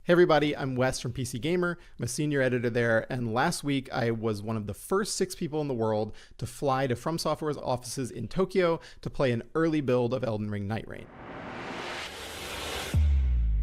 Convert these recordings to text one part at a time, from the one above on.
Hey everybody, I'm Wes from PC Gamer. I'm a senior editor there, and last week I was one of the first 6 people in the world to fly to From Software's offices in Tokyo to play an early build of Elden Ring Nightreign.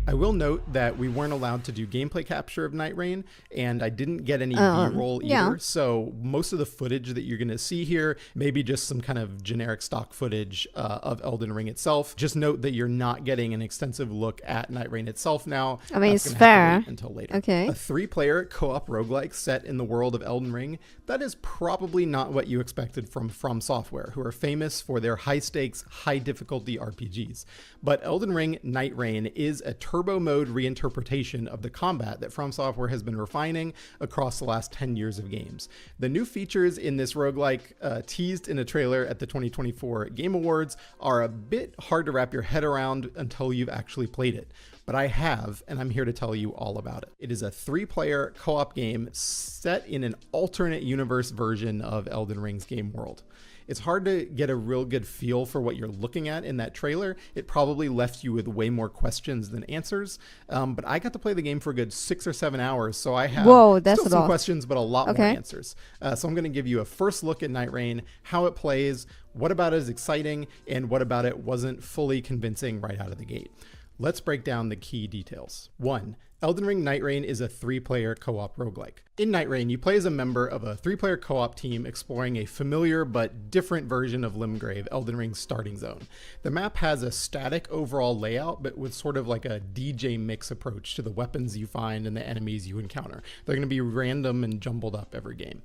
I will note that we weren't allowed to do gameplay capture of Nightreign, and I didn't get any B-roll either, so most of the footage that you're going to see here may be just some kind of generic stock footage of Elden Ring itself. Just note that you're not getting an extensive look at Nightreign itself now. I mean, it's fair. Until later. Okay. A 3-player co-op roguelike set in the world of Elden Ring, that is probably not what you expected from Software, who are famous for their high-stakes, high-difficulty RPGs. But Elden Ring Nightreign is a turbo mode reinterpretation of the combat that From Software has been refining across the last 10 years of games. The new features in this roguelike, teased in a trailer at the 2024 Game Awards, are a bit hard to wrap your head around until you've actually played it. But I have, and I'm here to tell you all about it. It is a 3-player co-op game set in an alternate universe version of Elden Ring's game world. It's hard to get a real good feel for what you're looking at in that trailer. It probably left you with way more questions than answers. But I got to play the game for a good 6 or 7 hours, so I have still some questions, but a lot more answers. So I'm going to give you a first look at Nightreign, how it plays, what about it is exciting, and what about it wasn't fully convincing right out of the gate. Let's break down the key details. 1. Elden Ring Nightreign is a 3-player co-op roguelike. In Nightreign, you play as a member of a 3-player co-op team exploring a familiar but different version of Limgrave, Elden Ring's starting zone. The map has a static overall layout, but with sort of like a DJ mix approach to the weapons you find and the enemies you encounter. They're going to be random and jumbled up every game.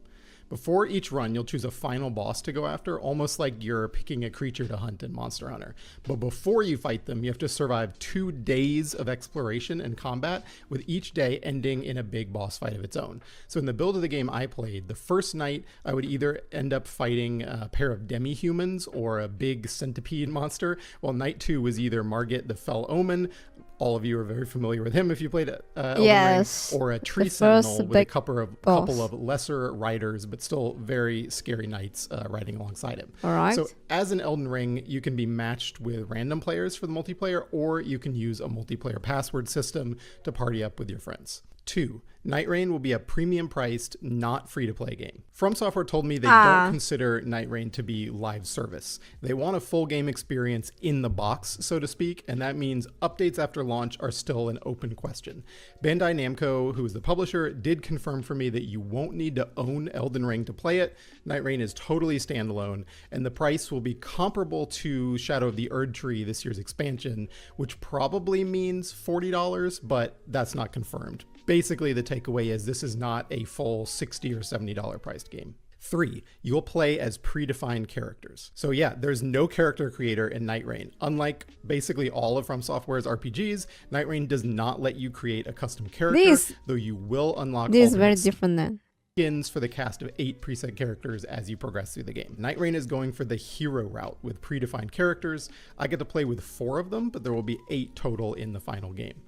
Before each run, you'll choose a final boss to go after, almost like you're picking a creature to hunt in Monster Hunter. But before you fight them, you have to survive 2 days of exploration and combat, with each day ending in a big boss fight of its own. So in the build of the game I played, the first night I would either end up fighting a pair of demi-humans or a big centipede monster, while night 2 was either Margit the Fell Omen. All of you are very familiar with him if you played Elden Ring, or a tree sentinel with a couple of lesser riders, but still very scary knights riding alongside him. All right. So as an Elden Ring, you can be matched with random players for the multiplayer, or you can use a multiplayer password system to party up with your friends. 2. Nightreign will be a premium-priced, not free-to-play game. From Software told me they don't consider Nightreign to be live service. They want a full game experience in the box, so to speak, and that means updates after launch are still an open question. Bandai Namco, who is the publisher, did confirm for me that you won't need to own Elden Ring to play it. Nightreign is totally standalone, and the price will be comparable to Shadow of the Erdtree, this year's expansion, which probably means $40, but that's not confirmed. Basically, the takeaway is this is not a full $60 or $70 priced game. 3. You'll play as predefined characters. So yeah, there's no character creator in Nightreign. Unlike basically all of From Software's RPGs, Nightreign does not let you create a custom character, though you will unlock this is very different then. Skins for the cast of 8 preset characters as you progress through the game. Nightreign is going for the hero route with predefined characters. I get to play with 4 of them, but there will be 8 total in the final game.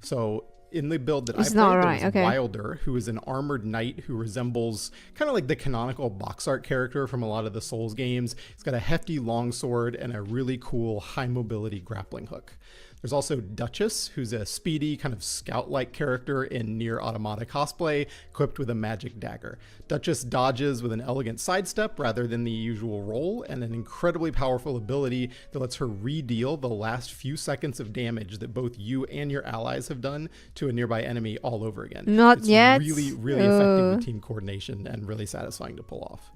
So in the build that I played, there's Wilder, who is an armored knight who resembles kind of like the canonical box art character from a lot of the Souls games. He's got a hefty longsword and a really cool high mobility grappling hook. There's also Duchess, who's a speedy kind of scout-like character in Nier Automata cosplay, equipped with a magic dagger. Duchess dodges with an elegant sidestep rather than the usual roll, and an incredibly powerful ability that lets her re-deal the last few seconds of damage that both you and your allies have done to a nearby enemy all over again. It's really, really effective with team coordination and really satisfying to pull off.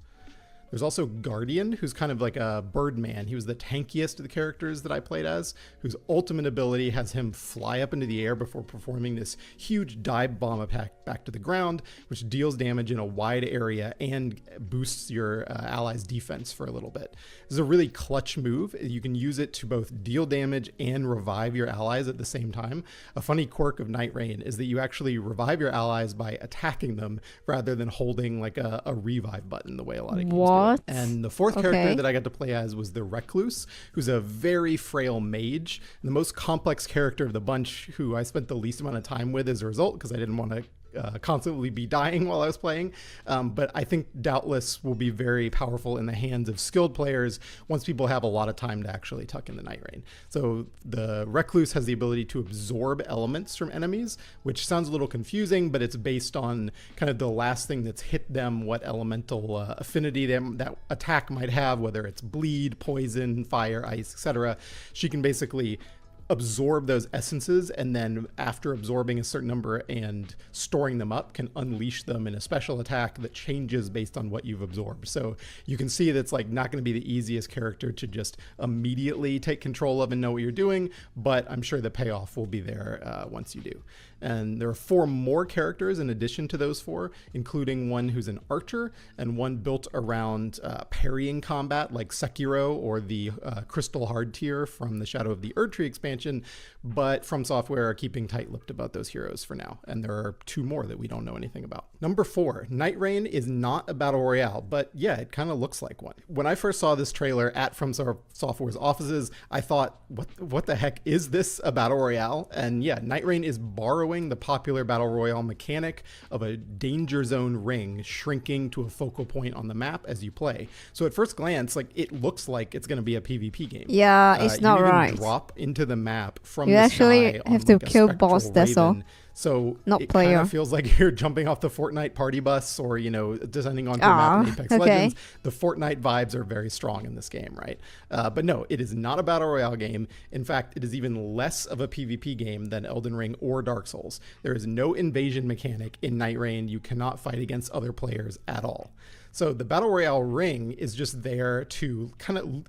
There's also Guardian, who's kind of like a Birdman. He was the tankiest of the characters that I played as, whose ultimate ability has him fly up into the air before performing this huge dive bomb attack back to the ground, which deals damage in a wide area and boosts your allies' defense for a little bit. This is a really clutch move. You can use it to both deal damage and revive your allies at the same time. A funny quirk of Nightreign is that you actually revive your allies by attacking them rather than holding like a revive button the way a lot of games do. And the 4th character that I got to play as was the Recluse, who's a very frail mage, the most complex character of the bunch, who I spent the least amount of time with as a result, because I didn't want to constantly be dying while I was playing. But I think doubtless will be very powerful in the hands of skilled players once people have a lot of time to actually tuck in the Nightreign. So the Recluse has the ability to absorb elements from enemies, which sounds a little confusing, but it's based on kind of the last thing that's hit them, what elemental affinity that attack might have, whether it's bleed, poison, fire, ice, etc. She can basically absorb those essences, and then after absorbing a certain number and storing them up, can unleash them in a special attack that changes based on what you've absorbed. So you can see that's like not going to be the easiest character to just immediately take control of and know what you're doing, but I'm sure the payoff will be there once you do. And there are 4 more characters in addition to those 4, including one who's an archer and one built around parrying combat like Sekiro or the Crystal Hard tier from the Shadow of the Erdtree expansion, but From Software are keeping tight-lipped about those heroes for now, and there are 2 more that we don't know anything about. Number 4, Nightreign is not a battle royale, but yeah, it kind of looks like one. When I first saw this trailer at From Software's offices, I thought, what the heck is this, a battle royale? And yeah, Nightreign is borrowing the popular battle royale mechanic of a danger zone ring shrinking to a focal point on the map as you play. So at first glance, like, it looks like it's going to be a PvP game. Yeah, it's not you right. You drop into the map from you the actually sky have on to like kill a boss, that's all. So not it player. kind of feels like you're jumping off the Fortnite party bus, or, you know, descending onto a map in Apex Legends. The Fortnite vibes are very strong in this game, right? But no, it is not a battle royale game. In fact, it is even less of a PvP game than Elden Ring or Dark Souls. There is no invasion mechanic in Nightreign. You cannot fight against other players at all. So the Battle Royale ring is just there to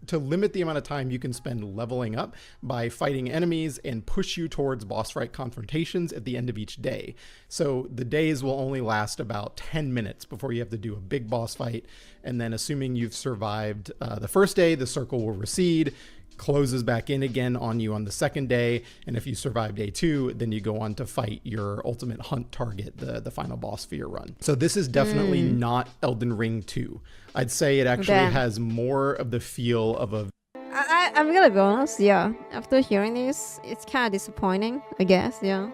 to limit the amount of time you can spend leveling up by fighting enemies and push you towards boss fight confrontations at the end of each day. So the days will only last about 10 minutes before you have to do a big boss fight. And then assuming you've survived the first day, the circle will recede, closes back in again on you on the second day, and if you survive day 2, then you go on to fight your ultimate hunt target, the final boss for your run. So this is definitely not Elden Ring 2. I'd say it actually has more of the feel of a... I'm gonna be honest, yeah. After hearing this, it's kind of disappointing, I guess, yeah.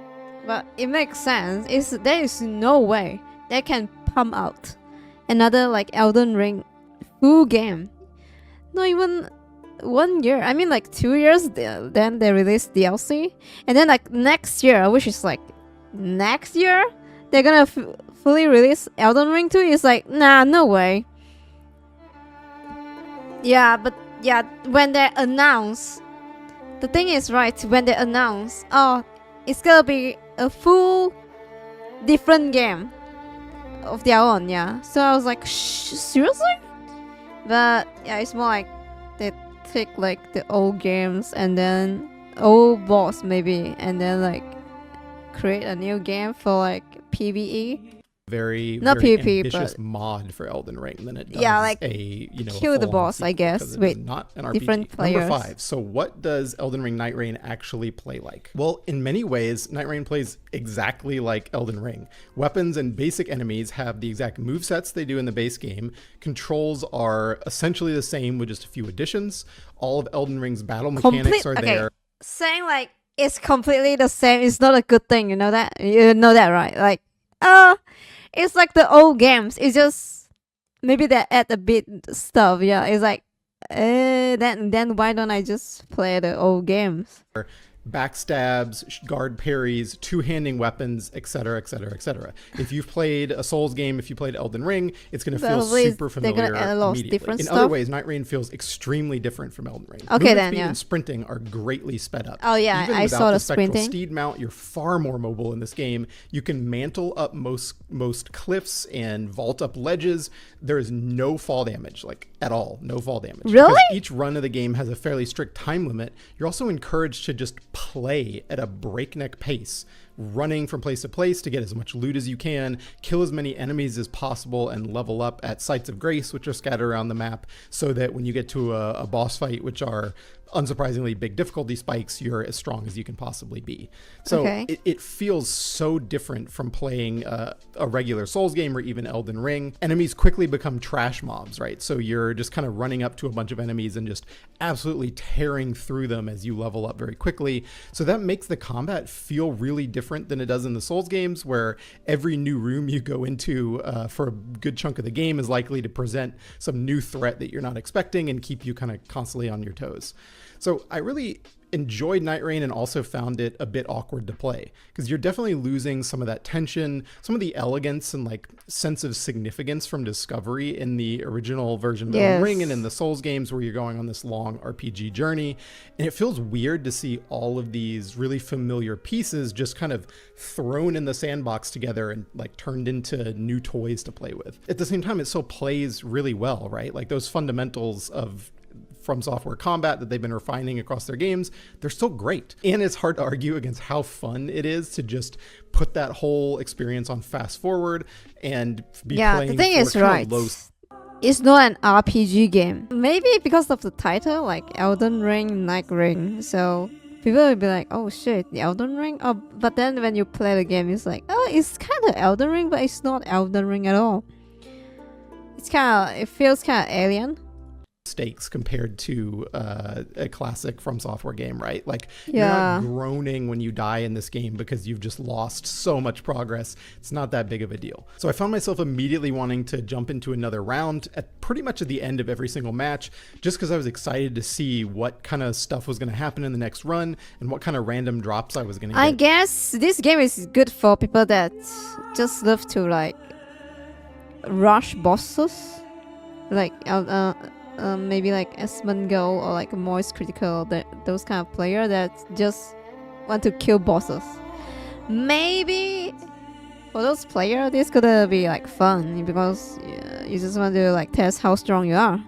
But it makes sense. There is no way they can pump out another like Elden Ring full game. Not even 1 year. I mean, like 2 years. Then they released DLC, and then like next year, which is like next year, they're gonna fully release Elden Ring 2. It's like, nah, no way. Yeah, but yeah, when they announce, the thing is, right, when they announce, oh, it's gonna be a full different game of their own, yeah. So I was like, seriously? But yeah, it's more like they take like the old games and then old boss maybe, and then like create a new game for like PvE. Very PvP, ambitious but mod for Elden Ring than it does like a kill the boss, I guess, with not an RPG. different players. Number 5. So what does Elden Ring Nightreign actually play like? Well, in many ways, Nightreign plays exactly like Elden Ring. Weapons and basic enemies have the exact movesets they do in the base game. Controls are essentially the same with just a few additions. All of Elden Ring's battle mechanics are there. Saying like it's completely the same is not a good thing, you know that? You know that, right? Like, it's like the old games. It's just maybe they add a bit stuff. Yeah, it's like, then why don't I just play the old games? Backstabs, guard parries, two-handing weapons, etc., etc., etc. If you've played a Souls game, if you played Elden Ring, it's going to feel super familiar immediately. In other ways, Nightreign feels extremely different from Elden Ring. Okay, Movement speed and sprinting are greatly sped up. Oh yeah, even I saw the sprinting. Steed mount, you're far more mobile in this game. You can mantle up most cliffs and vault up ledges. There is no fall damage, like at all, no fall damage. Really? Because each run of the game has a fairly strict time limit. You're also encouraged to just play at a breakneck pace, running from place to place to get as much loot as you can, kill as many enemies as possible, and level up at sites of grace, which are scattered around the map, so that when you get to a boss fight, which are unsurprisingly big difficulty spikes, you're as strong as you can possibly be. So it feels so different from playing a regular Souls game or even Elden Ring. Enemies quickly become trash mobs, right? So you're just kind of running up to a bunch of enemies and just absolutely tearing through them as you level up very quickly. So that makes the combat feel really different than it does in the Souls games, where every new room you go into for a good chunk of the game is likely to present some new threat that you're not expecting and keep you kind of constantly on your toes. So I really enjoyed Nightreign and also found it a bit awkward to play, because you're definitely losing some of that tension, some of the elegance and like sense of significance from discovery in the original version of Elden Ring and in the Souls games, where you're going on this long RPG journey. And it feels weird to see all of these really familiar pieces just kind of thrown in the sandbox together and like turned into new toys to play with. At the same time, it still plays really well, right? Like those fundamentals of From Software combat that they've been refining across their games, they're still great. And it's hard to argue against how fun it is to just put that whole experience on fast forward and be playing. The thing is, right, it's not an RPG game. Maybe because of the title, like Elden Ring Nightreign. So people will be like, oh shit, the Elden Ring? Oh, but then when you play the game, it's like, oh, it's kind of Elden Ring, but it's not Elden Ring at all. It feels kind of alien. Stakes compared to a classic From Software game, right? Like you're not groaning when you die in this game because you've just lost so much progress. It's not that big of a deal. So I found myself immediately wanting to jump into another round at pretty much at the end of every single match, just because I was excited to see what kind of stuff was going to happen in the next run and what kind of random drops I was going to get. I guess this game is good for people that just love to like rush bosses, like maybe like Esmongo or like Moist Critical, those kind of player that just want to kill bosses. Maybe for those players, this could be like fun because you just want to like test how strong you are.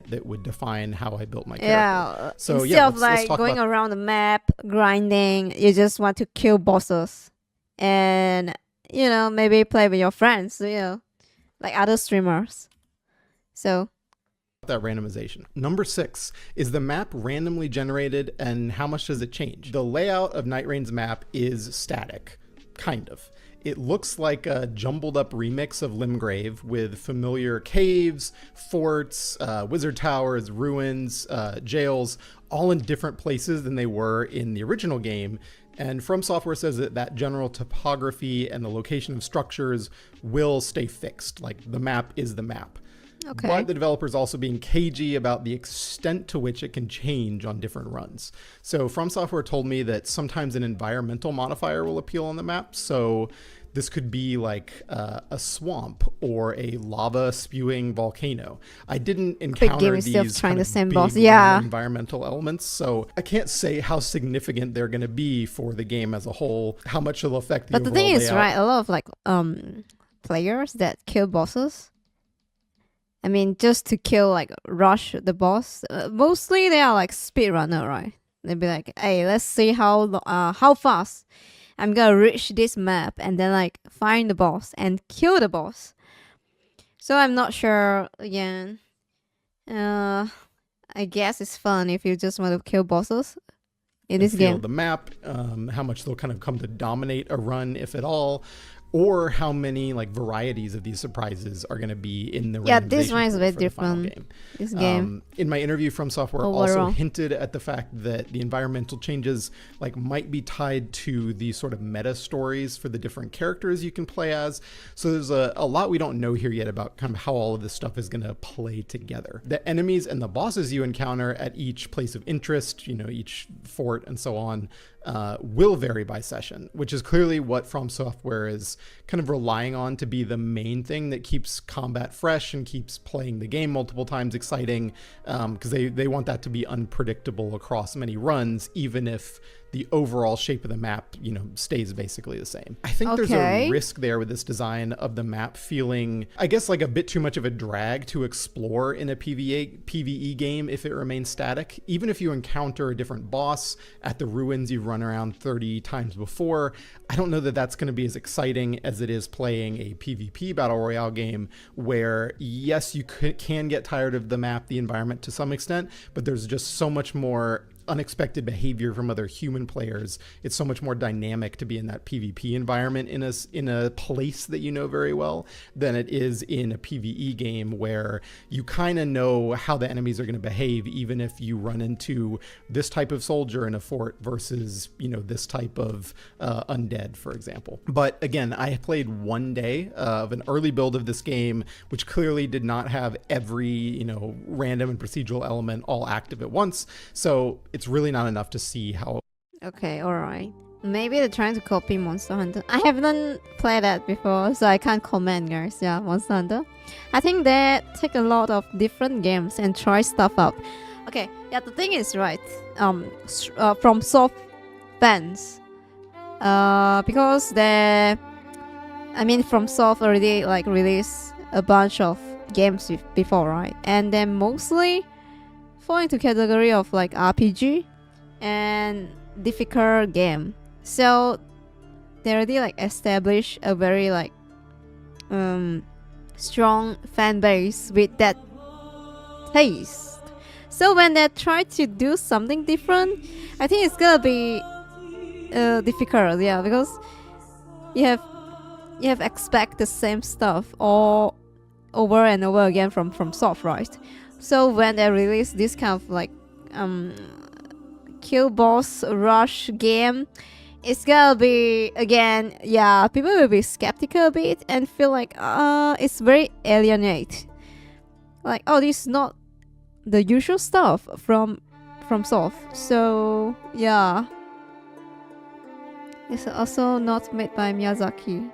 That would define how I built my character. Yeah. So instead of like going around the map grinding, you just want to kill bosses, and maybe play with your friends, like other streamers. So. That randomization. Number 6, is the map randomly generated and how much does it change? The layout of Nightreign's map is static, kind of. It looks like a jumbled up remix of Limgrave with familiar caves, forts, wizard towers, ruins, jails, all in different places than they were in the original game. And From Software says that general topography and the location of structures will stay fixed. Like the map is the map. Okay. But the developer's also being cagey about the extent to which it can change on different runs. So From Software told me that sometimes an environmental modifier will appeal on the map. So this could be like a swamp or a lava spewing volcano. I didn't encounter these kind of big environmental elements, so I can't say how significant they're going to be for the game as a whole, how much it'll affect the overall layout. But the thing is, right, a lot of like players that kill bosses, I mean, just to kill, like, rush the boss. Mostly they are like speedrunner, right? They'd be like, hey, let's see how fast I'm gonna reach this map, and then like find the boss and kill the boss. So I'm not sure. Again, I guess it's fun if you just want to kill bosses in this game. The map, how much they'll kind of come to dominate a run, if at all. Or how many like varieties of these surprises are going to be in the this one is a bit different. This game. In my interview, From Software also hinted at the fact that the environmental changes like might be tied to the sort of meta stories for the different characters you can play as. So there's a lot we don't know here yet about kind of how all of this stuff is going to play together. The enemies and the bosses you encounter at each place of interest, each fort and so on, will vary by session, which is clearly what From Software is kind of relying on to be the main thing that keeps combat fresh and keeps playing the game multiple times exciting, because they want that to be unpredictable across many runs, even if the overall shape of the map, stays basically the same. I think there's Okay. a risk there with this design of the map feeling, I guess, like a bit too much of a drag to explore in a PvE game if it remains static. Even if you encounter a different boss at the ruins you've run around 30 times before, I don't know that that's going to be as exciting as it is playing a PvP Battle Royale game where, yes, you can get tired of the map, the environment to some extent, but there's just so much more unexpected behavior from other human players. It's so much more dynamic to be in that PvP environment in a place that you know very well than it is in a PvE game where you kind of know how the enemies are going to behave, even if you run into this type of soldier in a fort versus, this type of undead, for example. But again, I played one day of an early build of this game, which clearly did not have every, random and procedural element all active at once. So it's really not enough to see how. Okay, alright. Maybe they're trying to copy Monster Hunter. I haven't played that before, so I can't comment, guys. Yeah, Monster Hunter. I think they take a lot of different games and try stuff out. Okay, yeah, the thing is, right, from soft fans, because From Soft already released a bunch of games before, right? And they mostly fall into category of RPG and difficult game. So they already established a very strong fan base with that taste. So when they try to do something different, I think it's gonna be difficult, yeah, because you have expect the same stuff all over and over again from Soft, right? So when they release this kind of kill boss rush game, it's gonna be again, yeah, people will be skeptical a bit and feel it's very alienate. This is not the usual stuff from Soft. So yeah, it's also not made by Miyazaki.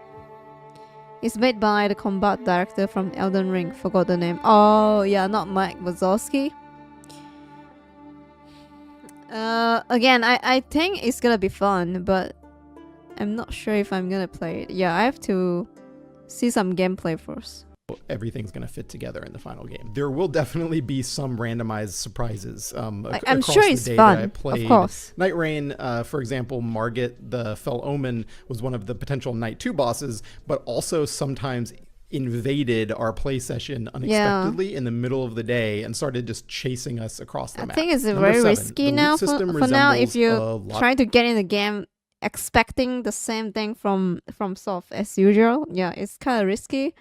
It's made by the combat director from Elden Ring. Forgot the name. Oh yeah, not Mike Wazowski. Again, I think it's gonna be fun, but I'm not sure if I'm gonna play it. Yeah, I have to see some gameplay first. Everything's going to fit together in the final game. There will definitely be some randomized surprises. I'm sure it's fun, of course. Nightreign, for example, Margit, the Fell Omen, was one of the potential Night 2 bosses, but also sometimes invaded our play session unexpectedly in the middle of the day and started just chasing us across the map. I think it's Number very 7, risky now for now if you try to get in the game expecting the same thing from Soft as usual. Yeah, it's kind of risky.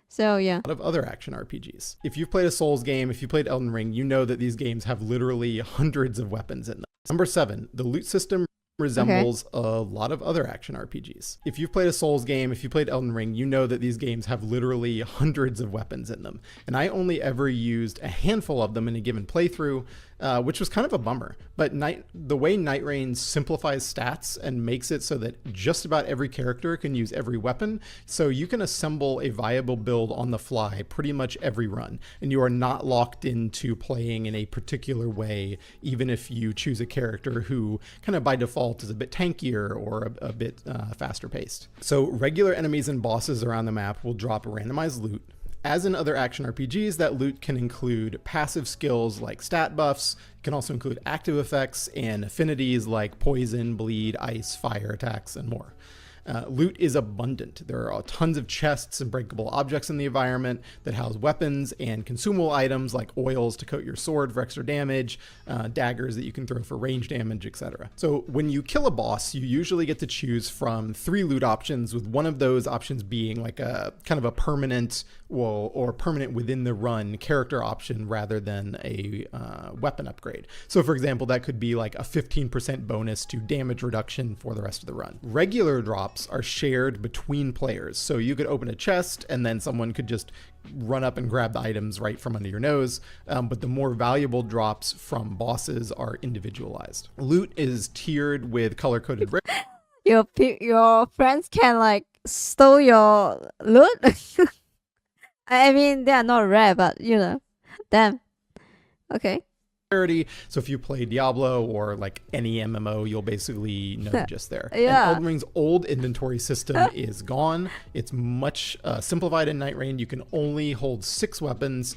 So yeah. A lot of other action RPGs. If you've played a Souls game, if you played Elden Ring, you know that these games have literally hundreds of weapons in them. Number 7, the loot system resembles a lot of other action RPGs. If you've played a Souls game, if you played Elden Ring, you know that these games have literally hundreds of weapons in them. And I only ever used a handful of them in a given playthrough, which was kind of a bummer. But the way Nightreign simplifies stats and makes it so that just about every character can use every weapon, so you can assemble a viable build on the fly pretty much every run, and you are not locked into playing in a particular way, even if you choose a character who kind of by default is a bit tankier or a bit faster paced. So regular enemies and bosses around the map will drop randomized loot. As in other action RPGs, that loot can include passive skills like stat buffs. It can also include active effects and affinities like poison, bleed, ice, fire attacks, and more. Loot is abundant. There are tons of chests and breakable objects in the environment that house weapons and consumable items like oils to coat your sword for extra damage, daggers that you can throw for range damage, etc. So when you kill a boss, you usually get to choose from 3 loot options, with one of those options being like a kind of a permanent or permanent within the run character option rather than a weapon upgrade. So for example, that could be like a 15% bonus to damage reduction for the rest of the run. Regular drops are shared between players. So you could open a chest and then someone could just run up and grab the items right from under your nose. But the more valuable drops from bosses are individualized. Loot is tiered with color-coded Your friends can steal your loot? I mean, they are not rare, but damn. Okay. So if you play Diablo or like any MMO, you'll basically know the gist there. Yeah. And Elden Ring's old inventory system is gone. It's much simplified in Nightreign. You can only hold 6 weapons,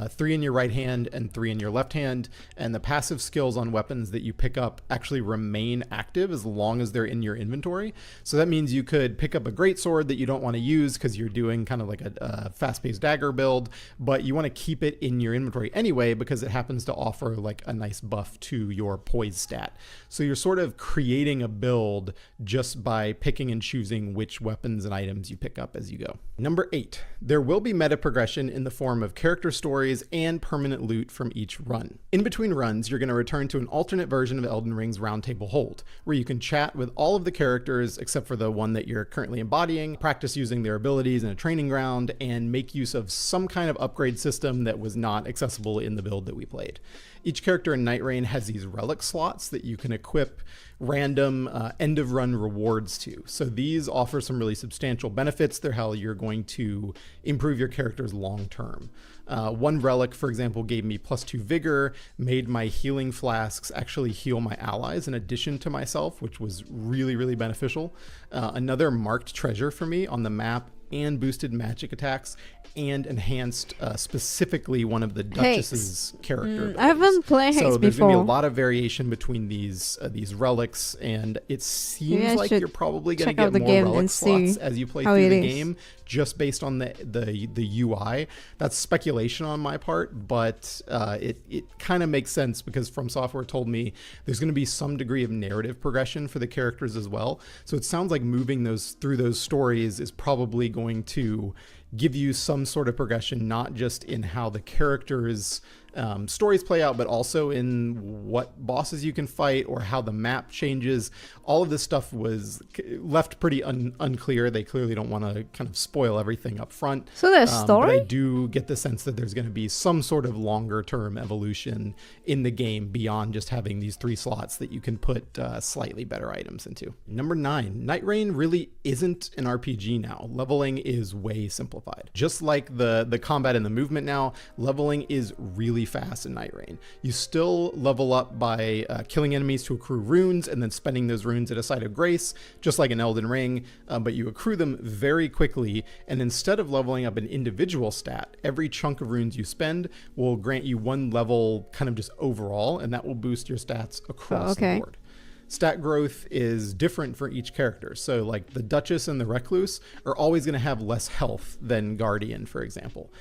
3 in your right hand and 3 in your left hand. And the passive skills on weapons that you pick up actually remain active as long as they're in your inventory. So that means you could pick up a greatsword that you don't want to use because you're doing kind of like a fast-paced dagger build, but you want to keep it in your inventory anyway because it happens to offer like a nice buff to your poise stat. So you're sort of creating a build just by picking and choosing which weapons and items you pick up as you go. Number 8, there will be meta progression in the form of character stories and permanent loot from each run. In between runs, you're going to return to an alternate version of Elden Ring's Roundtable Hold, where you can chat with all of the characters except for the one that you're currently embodying, practice using their abilities in a training ground, and make use of some kind of upgrade system that was not accessible in the build that we played. Each character in Nightreign has these relic slots that you can equip random end of run rewards to. So these offer some really substantial benefits. They're how you're going to improve your characters long term. One relic, for example, gave me +2 vigor, made my healing flasks actually heal my allies in addition to myself, which was really, really beneficial. Another marked treasure for me on the map and boosted magic attacks and enhanced specifically one of the Duchess's character. I haven't played Hex So there's before. going to be a lot of variation between these relics, and it seems I like should you're probably going to check out get the more game relic and slots see as you play how through it the is. game, just based on the UI. That's speculation on my part, but it kind of makes sense because From Software told me there's going to be some degree of narrative progression for the characters as well. So it sounds like moving those through those stories is probably going to give you some sort of progression, not just in how the characters' stories play out, but also in what bosses you can fight or how the map changes. All of this stuff was left pretty unclear. They clearly don't want to kind of spoil everything up front. So there's But story? I do get the sense that there's going to be some sort of longer term evolution in the game beyond just having these 3 slots that you can put slightly better items into. Number 9, Nightreign really isn't an RPG now. Leveling is way simplified. Just like the combat and the movement now, leveling is really fast in Nightreign. You still level up by killing enemies to accrue runes and then spending those runes at a site of grace, just like in Elden Ring, but you accrue them very quickly, and instead of leveling up an individual stat, every chunk of runes you spend will grant you 1 level kind of just overall, and that will boost your stats across the board. Stat growth is different for each character. So like the Duchess and the Recluse are always going to have less health than Guardian, for example.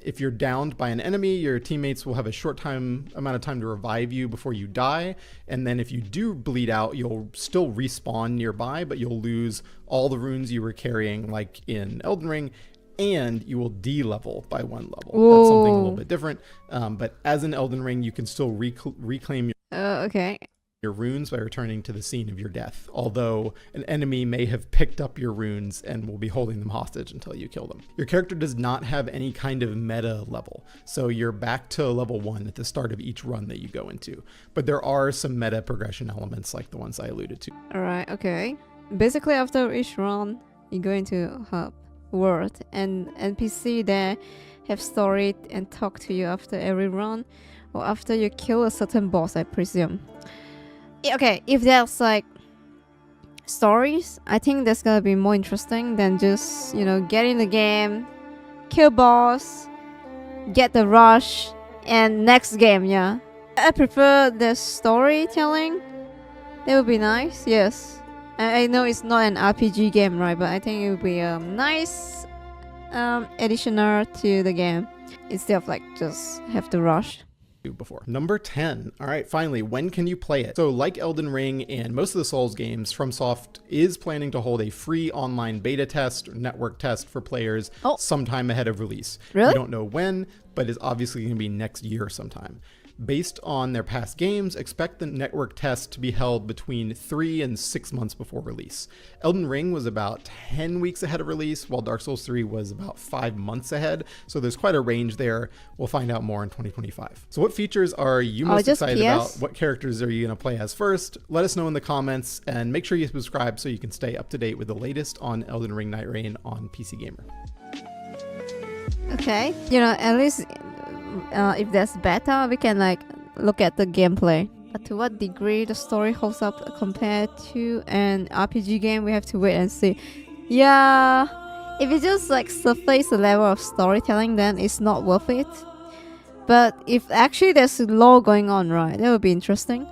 If you're downed by an enemy, your teammates will have a short amount of time to revive you before you die. And then if you do bleed out, you'll still respawn nearby, but you'll lose all the runes you were carrying like in Elden Ring, and you will de-level by 1 level. Whoa. That's something a little bit different. But as in Elden Ring, you can still reclaim your runes by returning to the scene of your death, although an enemy may have picked up your runes and will be holding them hostage until you kill them. Your character does not have any kind of meta level, so you're back to level 1 at the start of each run that you go into, but there are some meta progression elements like the ones I alluded to. Alright, okay. Basically after each run, you go into hub world and NPC there have story and talk to you after every run or after you kill a certain boss, I presume. Okay, if there's like stories, I think that's gonna be more interesting than just, you know, get in the game, kill boss, get the rush, and next game, yeah. I prefer the storytelling. That would be nice, yes. I know it's not an RPG game, right? But I think it would be a nice additional to the game instead of like just have to rush. Before. Number 10. All right, finally, when can you play it? So like Elden Ring and most of the Souls games, FromSoft is planning to hold a free online beta test or network test for players sometime ahead of release. Really? We don't know when, but it's obviously going to be next year sometime. Based on their past games, expect the network test to be held between 3 and 6 months before release. Elden Ring was about 10 weeks ahead of release, while Dark Souls 3 was about 5 months ahead. So there's quite a range there. We'll find out more in 2025. So what features are you most excited about? What characters are you going to play as first? Let us know in the comments, and make sure you subscribe so you can stay up to date with the latest on Elden Ring Nightreign on PC Gamer. Okay, you know, at least if there's beta, we can like look at the gameplay. But to what degree the story holds up compared to an RPG game, we have to wait and see. Yeah, if it just like surface the level of storytelling, then it's not worth it. But if actually there's lore going on, right, that would be interesting.